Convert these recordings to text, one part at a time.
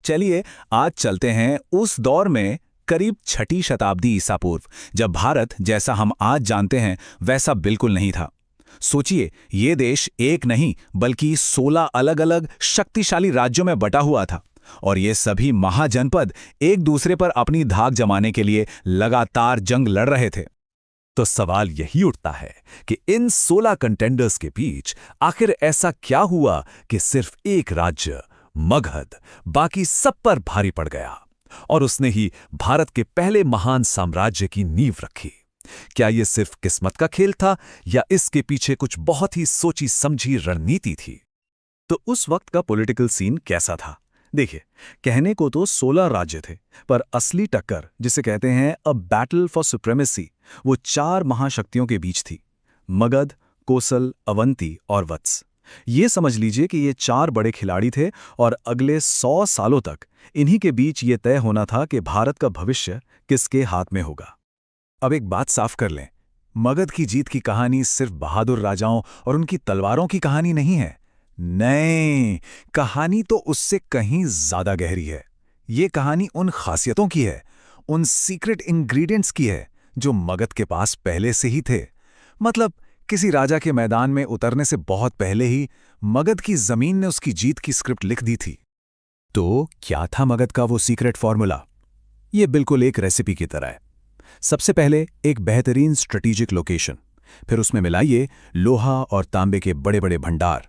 चलिए आज चलते हैं उस दौर में, करीब 6ठी शताब्दी ईसा पूर्व, जब भारत जैसा हम आज जानते हैं वैसा बिल्कुल नहीं था। सोचिए, ये देश एक नहीं बल्कि 16 अलग अलग शक्तिशाली राज्यों में बटा हुआ था, और ये सभी महाजनपद एक दूसरे पर अपनी धाक जमाने के लिए लगातार जंग लड़ रहे थे। तो सवाल यही उठता है कि इन 16 कंटेंडर्स के बीच आखिर ऐसा क्या हुआ कि सिर्फ एक राज्य, मगध, बाकी सब पर भारी पड़ गया और उसने ही भारत के पहले महान साम्राज्य की नींव रखी। क्या यह सिर्फ किस्मत का खेल था या इसके पीछे कुछ बहुत ही सोची समझी रणनीति थी? तो उस वक्त का पॉलिटिकल सीन कैसा था? देखिए, कहने को तो 16 राज्य थे, पर असली टक्कर, जिसे कहते हैं अ बैटल फॉर सुप्रीमेसी, वो 4 महाशक्तियों के बीच थी: मगध, कोसल, अवंती और वत्स। ये समझ लीजिए कि ये 4 बड़े खिलाड़ी थे और अगले 100 सालों तक इन्हीं के बीच ये तय होना था कि भारत का भविष्य किसके हाथ में होगा। अब एक बात साफ कर लें, मगध की जीत की कहानी सिर्फ बहादुर राजाओं और उनकी तलवारों की कहानी नहीं है। नहीं, कहानी तो उससे कहीं ज्यादा गहरी है। ये कहानी उन खासियतों की है, उन सीक्रेट इंग्रेडिएंट्स की है जो मगध के पास पहले से ही थे। मतलब किसी राजा के मैदान में उतरने से बहुत पहले ही मगध की जमीन ने उसकी जीत की स्क्रिप्ट लिख दी थी। तो क्या था मगध का वो सीक्रेट फॉर्मूला? ये बिल्कुल एक रेसिपी की तरह है। सबसे पहले एक बेहतरीन स्ट्रेटेजिक लोकेशन, फिर उसमें मिलाइए लोहा और तांबे के बड़े बड़े भंडार,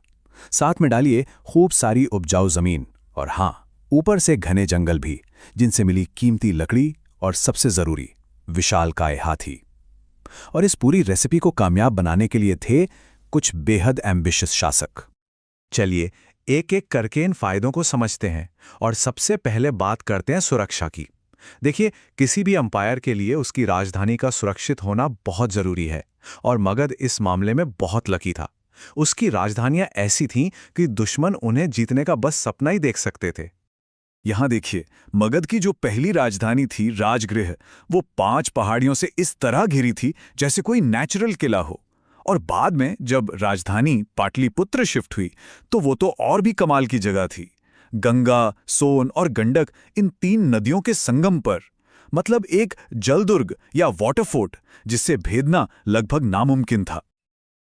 साथ में डालिए खूब सारी उपजाऊ जमीन, और हाँ, ऊपर से घने जंगल भी, जिनसे मिली कीमती लकड़ी, और सबसे जरूरी, विशालकाय हाथी। और इस पूरी रेसिपी को कामयाब बनाने के लिए थे कुछ बेहद एम्बिशियस शासक। चलिए एक एक करके इन फायदों को समझते हैं, और सबसे पहले बात करते हैं सुरक्षा की। देखिए, किसी भी अंपायर के लिए उसकी राजधानी का सुरक्षित होना बहुत जरूरी है, और मगध इस मामले में बहुत लकी था। उसकी राजधानियां ऐसी थीं कि दुश्मन उन्हें जीतने का बस सपना ही देख सकते थे। यहां देखिए, मगध की जो पहली राजधानी थी राजगृह, वो 5 पहाड़ियों से इस तरह घिरी थी जैसे कोई नेचुरल किला हो। और बाद में जब राजधानी पाटलिपुत्र शिफ्ट हुई, तो वो तो और भी कमाल की जगह थी। गंगा, सोन और गंडक, इन 3 नदियों के संगम पर, मतलब एक जलदुर्ग या वाटर फोर्ट जिससे भेदना लगभग नामुमकिन था।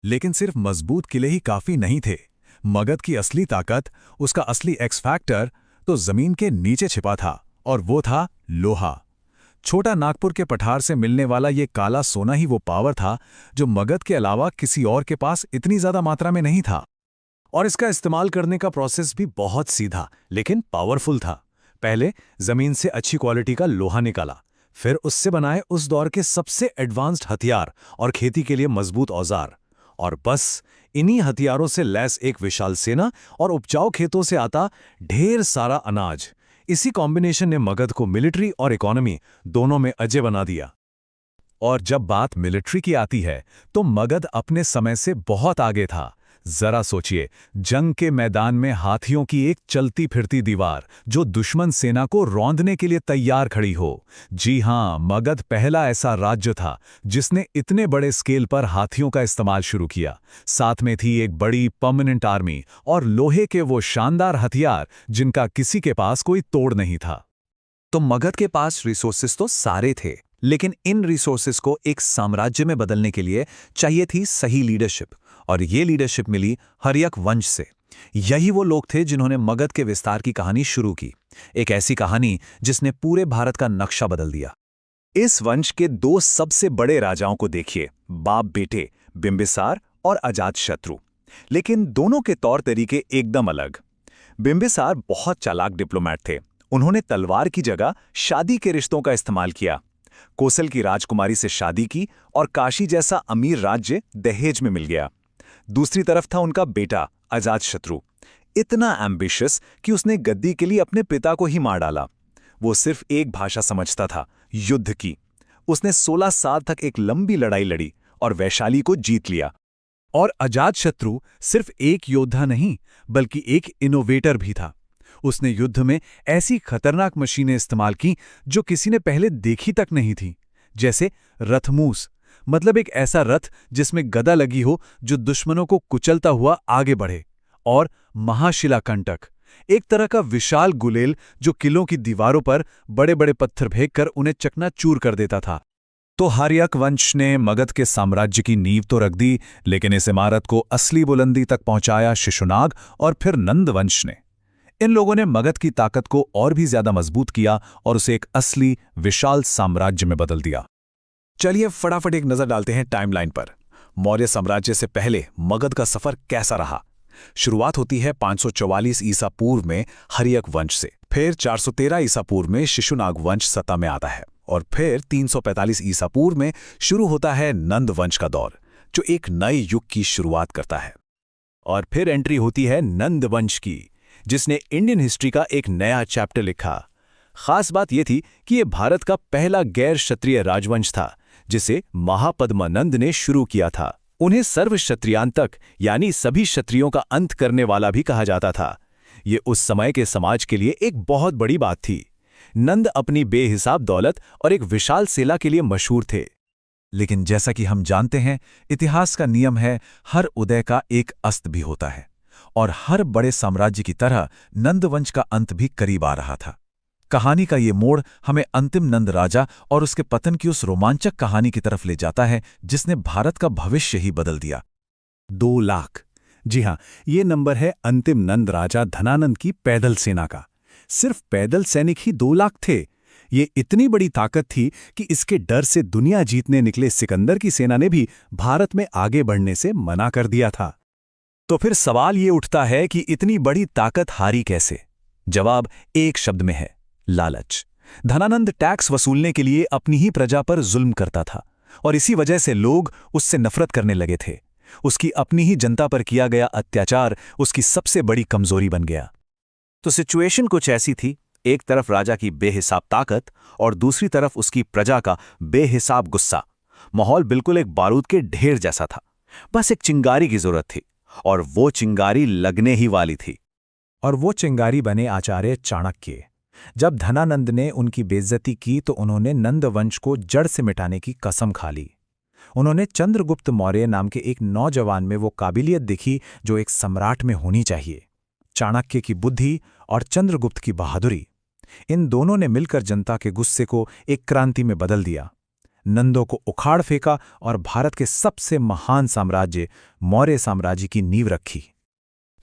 लेकिन सिर्फ मजबूत किले ही काफी नहीं थे। मगध की असली ताकत, उसका असली एक्स फैक्टर तो जमीन के नीचे छिपा था, और वो था लोहा। छोटा नागपुर के पठार से मिलने वाला ये काला सोना ही वो पावर था जो मगध के अलावा किसी और के पास इतनी ज्यादा मात्रा में नहीं था। और इसका इस्तेमाल करने का प्रोसेस भी बहुत सीधा लेकिन पावरफुल था। पहले जमीन से अच्छी क्वालिटी का लोहा निकाला, फिर उससे बनाए उस दौर के सबसे एडवांस्ड हथियार और खेती के लिए मजबूत औजार, और बस इन्हीं हथियारों से लैस एक विशाल सेना और उपजाऊ खेतों से आता ढेर सारा अनाज। इसी कॉम्बिनेशन ने मगध को मिलिट्री और इकोनॉमी दोनों में अजय बना दिया। और जब बात मिलिट्री की आती है तो मगध अपने समय से बहुत आगे था। जरा सोचिए, जंग के मैदान में हाथियों की एक चलती फिरती दीवार जो दुश्मन सेना को रौंदने के लिए तैयार खड़ी हो। जी हां, मगध पहला ऐसा राज्य था जिसने इतने बड़े स्केल पर हाथियों का इस्तेमाल शुरू किया। साथ में थी एक बड़ी परमानेंट आर्मी और लोहे के वो शानदार हथियार जिनका किसी के पास कोई तोड़ नहीं था। तो मगध के पास रिसोर्सेस तो सारे थे, लेकिन इन रिसोर्सेस को एक साम्राज्य में बदलने के लिए चाहिए थी सही लीडरशिप, और ये लीडरशिप मिली हर्यक वंश से। यही वो लोग थे जिन्होंने मगध के विस्तार की कहानी शुरू की, एक ऐसी कहानी जिसने पूरे भारत का नक्शा बदल दिया। इस वंश के 2 सबसे बड़े राजाओं को देखिए, बाप बेटे बिंबिसार और अजातशत्रु। लेकिन दोनों के तौर तरीके एकदम अलग। बिंबिसार बहुत चालाक डिप्लोमैट थे। उन्होंने तलवार की जगह शादी के रिश्तों का इस्तेमाल किया। कोसल की राजकुमारी से शादी की और काशी जैसा अमीर राज्य दहेज में मिल गया। दूसरी तरफ था उनका बेटा अजातशत्रु, इतना एम्बिशियस कि उसने गद्दी के लिए अपने पिता को ही मार डाला। वो सिर्फ एक भाषा समझता था, युद्ध की। उसने 16 साल तक एक लंबी लड़ाई लड़ी और वैशाली को जीत लिया। और अजातशत्रु सिर्फ एक योद्धा नहीं बल्कि एक इनोवेटर भी था। उसने युद्ध में ऐसी खतरनाक मशीनें इस्तेमाल की जो किसी ने पहले देखी तक नहीं थी, जैसे रथमूस, मतलब एक ऐसा रथ जिसमें गदा लगी हो जो दुश्मनों को कुचलता हुआ आगे बढ़े, और महाशिलाकंटक, एक तरह का विशाल गुलेल जो किलों की दीवारों पर बड़े बड़े पत्थर फेंककर उन्हें चकनाचूर कर देता था। तो हर्यक वंश ने मगध के साम्राज्य की नींव तो रख दी, लेकिन इस इमारत को असली बुलंदी तक पहुंचाया शिशुनाग और फिर नंद वंश ने। इन लोगों ने मगध की ताकत को और भी ज्यादा मजबूत किया और उसे एक असली विशाल साम्राज्य में बदल दिया। चलिए फटाफट एक नजर डालते हैं टाइमलाइन पर। मौर्य साम्राज्य से पहले मगध का सफर कैसा रहा? शुरुआत होती है 544 ईसा पूर्व में हर्यक वंश से, फिर 413 ईसा पूर्व में शिशुनाग वंश सत्ता में आता है और फिर 345 ईसा पूर्व में शुरू होता है नंद वंश का दौर, जो एक नए युग की शुरुआत करता है। और फिर एंट्री होती है नंद वंश की, जिसने इंडियन हिस्ट्री का एक नया चैप्टर लिखा। खास बात यह थी कि यह भारत का पहला गैर क्षत्रिय राजवंश था, जिसे महापद्मानंद ने शुरू किया था। उन्हें सर्व क्षत्रियांतक यानी सभी क्षत्रियों का अंत करने वाला भी कहा जाता था। ये उस समय के समाज के लिए एक बहुत बड़ी बात थी। नंद अपनी बेहिसाब दौलत और एक विशाल सेना के लिए मशहूर थे। लेकिन जैसा कि हम जानते हैं, इतिहास का नियम है, हर उदय का एक अस्त भी होता है, और हर बड़े साम्राज्य की तरह नंद वंश का अंत भी करीब आ रहा था। कहानी का ये मोड़ हमें अंतिम नंद राजा और उसके पतन की उस रोमांचक कहानी की तरफ ले जाता है जिसने भारत का भविष्य ही बदल दिया। 2 लाख। जी हां, ये नंबर है अंतिम नंद राजा धनानंद की पैदल सेना का। सिर्फ पैदल सैनिक ही 2 लाख थे। ये इतनी बड़ी ताकत थी कि इसके डर से दुनिया जीतने निकले सिकंदर की सेना ने भी भारत में आगे बढ़ने से मना कर दिया था। तो फिर सवाल ये उठता है कि इतनी बड़ी ताकत हारी कैसे? जवाब एक शब्द में है, लालच। धनानंद टैक्स वसूलने के लिए अपनी ही प्रजा पर जुल्म करता था और इसी वजह से लोग उससे नफरत करने लगे थे। उसकी अपनी ही जनता पर किया गया अत्याचार उसकी सबसे बड़ी कमजोरी बन गया। तो सिचुएशन कुछ ऐसी थी, एक तरफ राजा की बेहिसाब ताकत और दूसरी तरफ उसकी प्रजा का बेहिसाब गुस्सा। माहौल बिल्कुल एक बारूद के ढेर जैसा था। बस एक चिंगारी की जरूरत थी और वो चिंगारी लगने ही वाली थी। और वो चिंगारी बने आचार्य चाणक्य। जब धनानंद ने उनकी बेइज्जती की तो उन्होंने नंद वंश को जड़ से मिटाने की कसम खा ली। उन्होंने चंद्रगुप्त मौर्य नाम के एक नौजवान में वो काबिलियत दिखी जो एक सम्राट में होनी चाहिए। चाणक्य की बुद्धि और चंद्रगुप्त की बहादुरी, इन दोनों ने मिलकर जनता के गुस्से को एक क्रांति में बदल दिया। नंदों को उखाड़ फेंका और भारत के सबसे महान साम्राज्य मौर्य साम्राज्य की नींव रखी।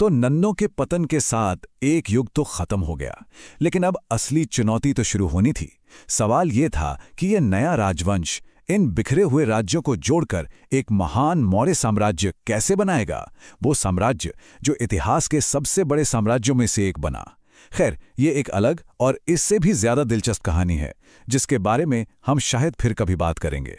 तो नन्नों के पतन के साथ एक युग तो खत्म हो गया, लेकिन अब असली चुनौती तो शुरू होनी थी। सवाल यह था कि यह नया राजवंश इन बिखरे हुए राज्यों को जोड़कर एक महान मौर्य साम्राज्य कैसे बनाएगा, वो साम्राज्य जो इतिहास के सबसे बड़े साम्राज्यों में से एक बना। खैर, ये एक अलग और इससे भी ज्यादा दिलचस्प कहानी है, जिसके बारे में हम शायद फिर कभी बात करेंगे।